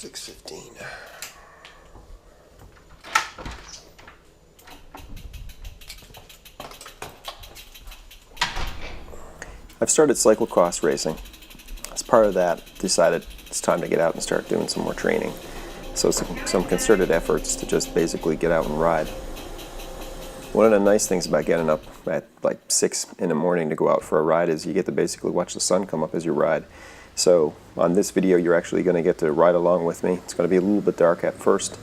6:15. I've started cyclocross racing. As part of that, decided it's time to get out and start doing some more training. So some concerted efforts to just basically get out and ride. One of the nice things about getting up at like 6 in the morning to go out for a ride is you get to basically watch the sun come up as you ride. So on this video, you're actually going to get to ride along with me. It's going to be a little bit dark at first,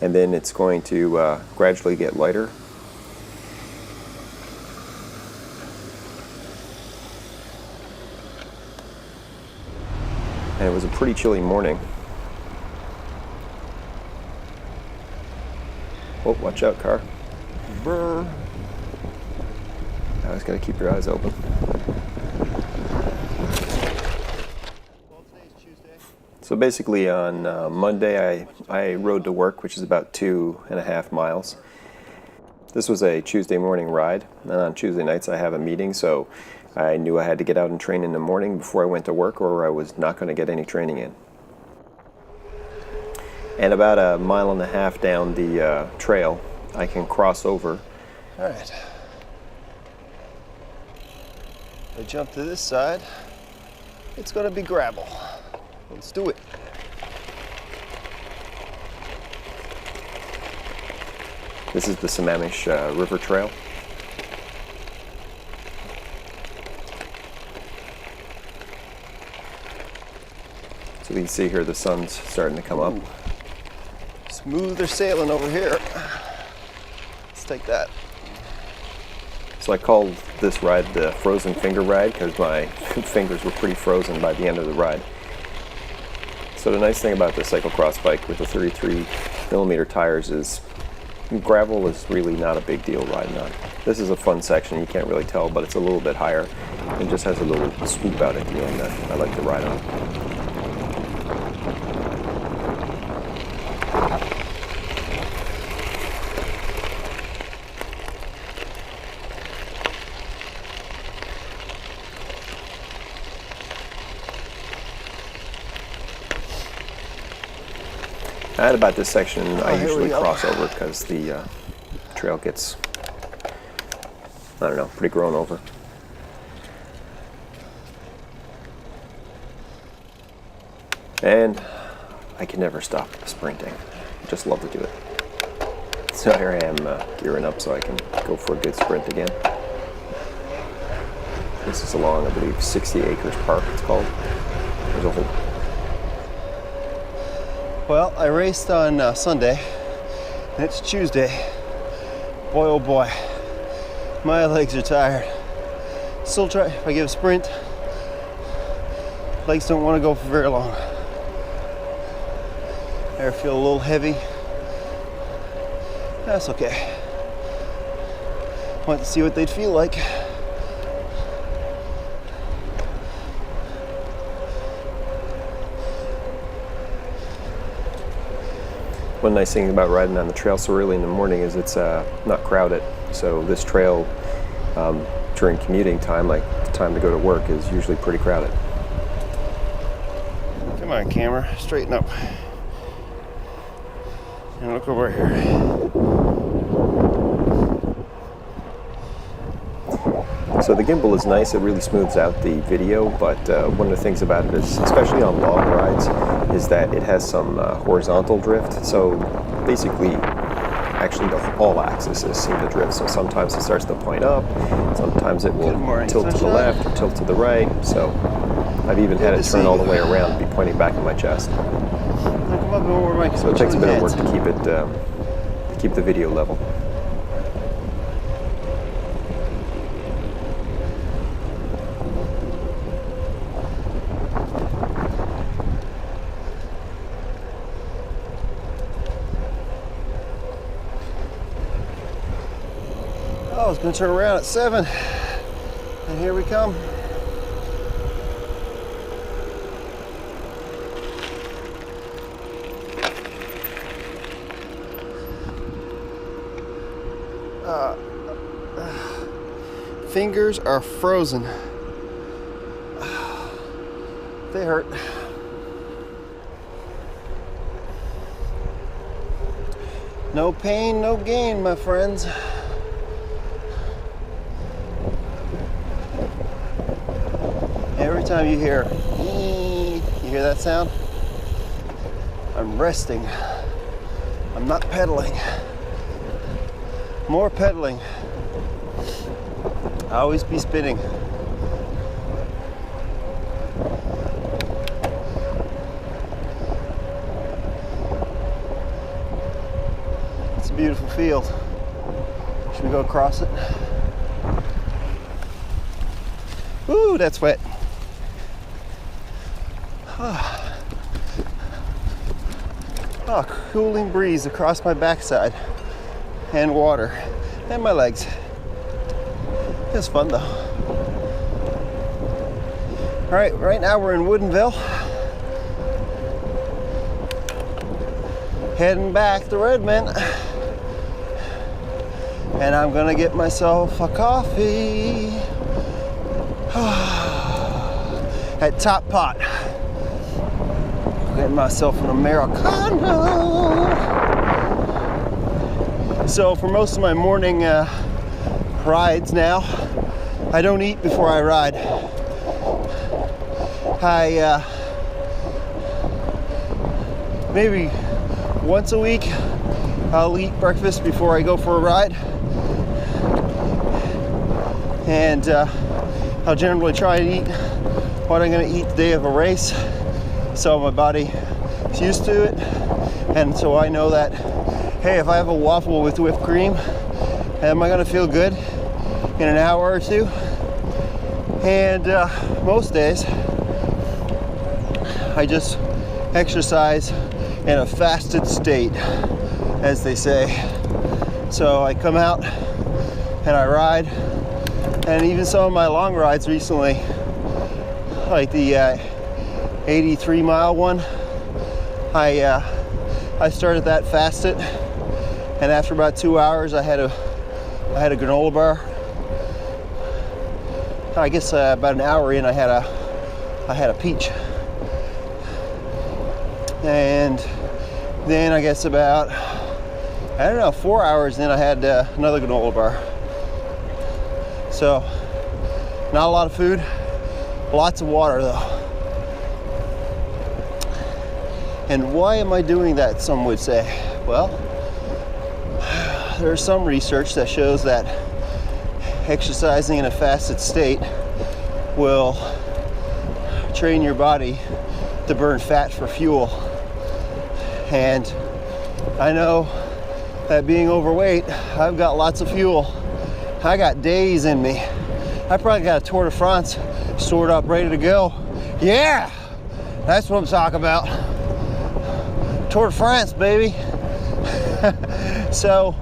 and then it's going to gradually get lighter. And it was a pretty chilly morning. Oh, watch out, car. Brr. I was going to keep your eyes open. So basically on Monday I rode to work, which is about 2.5 miles. This was a Tuesday morning ride, and on Tuesday nights I have a meeting, so I knew I had to get out and train in the morning before I went to work, or I was not going to get any training in. And about 1.5 miles down the trail, I can cross over. All right. I jump to this side. It's going to be gravel. Let's do it. This is the Sammamish River Trail. So you can see here the sun's starting to come up. Smoother sailing over here. Let's take that. So I called this ride the Frozen Finger Ride because my fingers were pretty frozen by the end of the ride. So the nice thing about the cyclocross bike with the 33mm tires is gravel is really not a big deal riding on. This is a fun section, you can't really tell, but it's a little bit higher and just has a little swoop out at the end that I like to ride on. At about this section, I usually cross over because the trail gets, I don't know, pretty grown over. And I can never stop sprinting. I just love to do it. So here I am gearing up so I can go for a good sprint again. This is along, I believe, 60 Acres Park, it's called. There's a whole... Well, I raced on Sunday, and it's Tuesday. Boy, oh boy, my legs are tired. Still try, if I give a sprint, legs don't want to go for very long. I feel a little heavy. That's okay. Want to see what they'd feel like. One nice thing about riding on the trail so early in the morning is it's not crowded. So this trail during commuting time, like the time to go to work, is usually pretty crowded. Come on, camera, straighten up. And look over here. So the gimbal is nice, it really smooths out the video, but one of the things about it is, especially on long rides, is that it has some horizontal drift. So basically, actually all axes seem to drift. So sometimes it starts to point up, sometimes it will tilt to the left or tilt to the right. So I've even had it turn all the way around and be pointing back at my chest. So it takes a bit of work to keep the video level. I was going to turn around at 7, and here we come. Fingers are frozen. They hurt. No pain, no gain, my friends. Every time you hear that sound? I'm resting. I'm not pedaling. More pedaling. I always be spinning. It's a beautiful field. Should we go across it? Ooh, that's wet. Oh, cooling breeze across my backside and water and my legs. It's fun though. All right now we're in Woodinville. Heading back to Redmond. And I'm gonna get myself a coffee at Top Pot. Get myself an Americano. So for most of my morning rides now, I don't eat before I ride. Maybe once a week I'll eat breakfast before I go for a ride, and I'll generally try and eat what I'm going to eat the day of a race, so my body is used to it, and so I know that, hey, if I have a waffle with whipped cream, am I going to feel good in an hour or two? And most days I just exercise in a fasted state, as they say. So I come out and I ride, and even some of my long rides recently, like the 83-mile one, I started that fasted, and after about 2 hours I had a granola bar. I guess about an hour in I had a peach, and then I guess about, I don't know, 4 hours in I had another granola bar. So not a lot of food, lots of water though. And why am I doing that, some would say? Well, there's some research that shows that exercising in a fasted state will train your body to burn fat for fuel. And I know that being overweight, I've got lots of fuel. I got days in me. I probably got a Tour de France stored up, ready to go. Yeah, that's what I'm talking about. Tour de France, baby. So,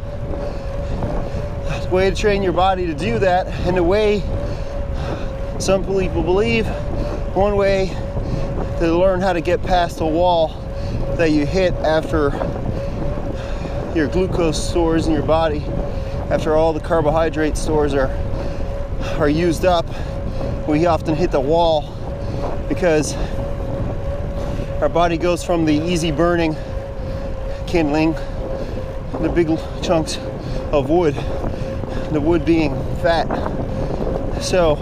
the way to train your body to do that, and the way some people believe, one way to learn how to get past a wall that you hit after your glucose stores in your body, after all the carbohydrate stores are used up, we often hit the wall because our body goes from the easy burning kindling, the big chunks of wood, the wood being fat. So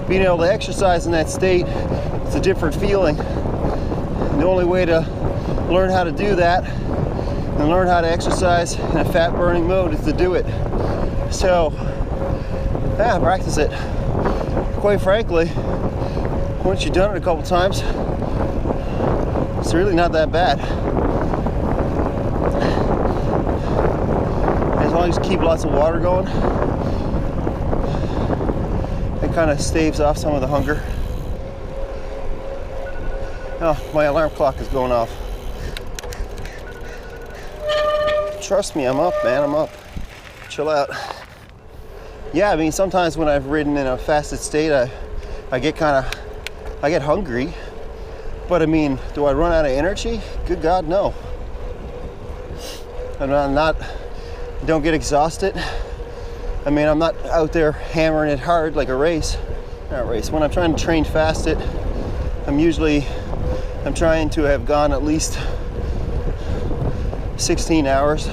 being able to exercise in that state, it's a different feeling. And the only way to learn how to do that and learn how to exercise in a fat burning mode is to do it. So yeah, practice it. Quite frankly, once you've done it a couple times, it's really not that bad. As long as you keep lots of water going, it kind of staves off some of the hunger. Oh, my alarm clock is going off. Trust me, I'm up, man, I'm up. Chill out. Yeah, I mean, sometimes when I've ridden in a fasted state, I get hungry. But I mean, do I run out of energy? Good God, no. Don't get exhausted. I mean, I'm not out there hammering it hard like a race. Not a race. When I'm trying to train fasted, I'm trying to have gone at least 16 hours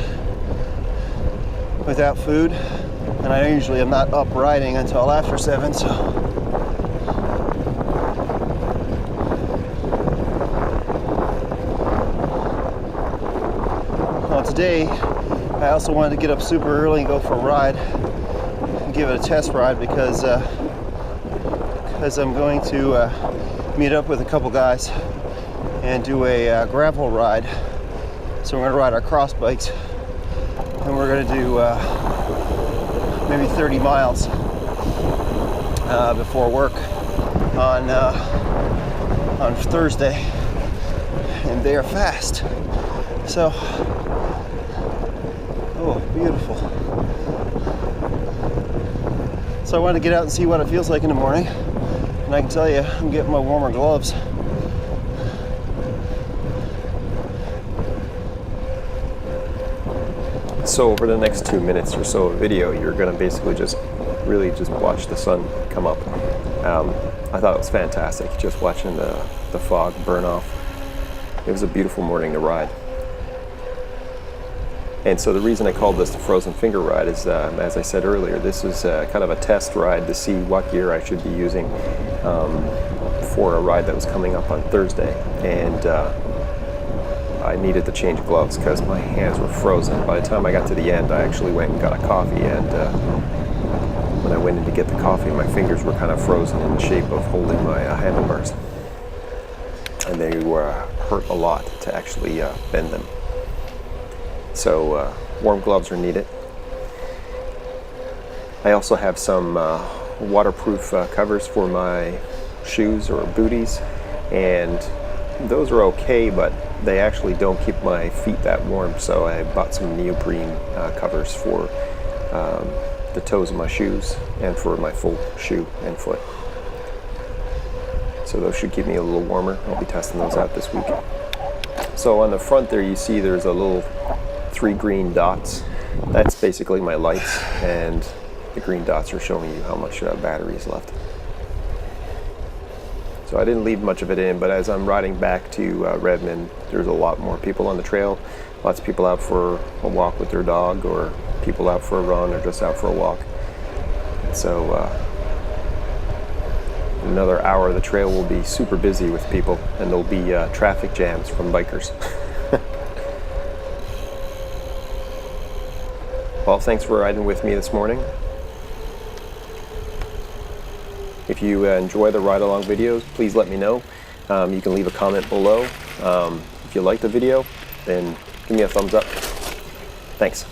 without food, and I usually am not up riding until after 7, so well, today I also wanted to get up super early and go for a ride and give it a test ride because I'm going to meet up with a couple guys and do a gravel ride. So we're going to ride our cross bikes, and we're going to do maybe 30 miles before work on Thursday, and they are fast. So, oh, beautiful. So I wanted to get out and see what it feels like in the morning, and I can tell you, I'm getting my warmer gloves. So over the next 2 minutes or so of video, you're going to basically just watch the sun come up. I thought it was fantastic, just watching the fog burn off. It was a beautiful morning to ride. And so the reason I called this the Frozen Finger Ride is, as I said earlier, this is kind of a test ride to see what gear I should be using for a ride that was coming up on Thursday. And I needed to change gloves because my hands were frozen. By the time I got to the end, I actually went and got a coffee, and when I went in to get the coffee, my fingers were kind of frozen in the shape of holding my handlebars. And they hurt a lot to actually bend them. So warm gloves are needed. I also have some waterproof covers for my shoes or booties, and those are okay, but they actually don't keep my feet that warm, so I bought some neoprene covers for the toes of my shoes and for my full shoe and foot. So those should keep me a little warmer. I'll be testing those out this week. So on the front there, you see there's a little 3 green dots. That's basically my lights, and the green dots are showing you how much battery is left. So I didn't leave much of it in, but as I'm riding back to Redmond, there's a lot more people on the trail. Lots of people out for a walk with their dog, or people out for a run, or just out for a walk. So in another hour, the trail will be super busy with people, and there'll be traffic jams from bikers. Well, thanks for riding with me this morning. If you enjoy the ride-along videos, please let me know. You can leave a comment below. If you like the video, then give me a thumbs up. Thanks.